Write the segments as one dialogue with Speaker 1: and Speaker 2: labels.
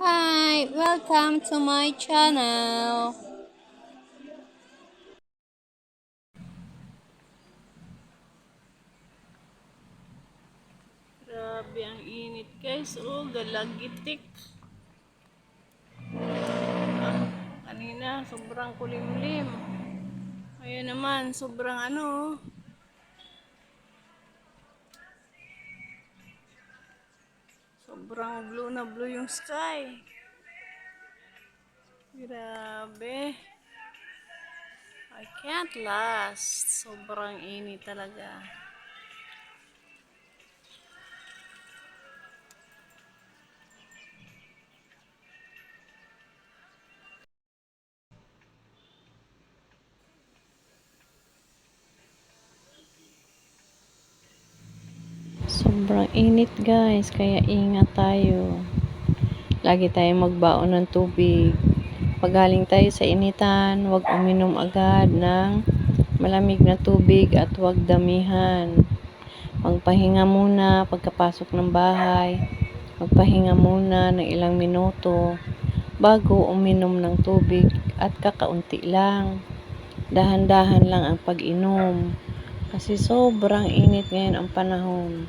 Speaker 1: Hi, welcome to my channel. Grabe ang init guys. Oh, galagitik. Kanina, sobrang kulimlim. Ngayon naman, sobrang sobrang blue na blue yung sky. Grabe. I can't last. Sobrang init talaga. Sobrang init guys, kaya ingat tayo. Lagi tayong magbaon ng tubig. Pag galing tayo sa initan, huwag uminom agad ng malamig na tubig at huwag damihan. Magpahinga muna pagkapasok ng bahay. Magpahinga muna ng ilang minuto bago uminom ng tubig at kakaunti lang. Dahan-dahan lang ang pag-inom kasi sobrang init ngayon ang panahon.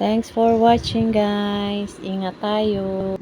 Speaker 1: Thanks for watching guys. Ingat tayo.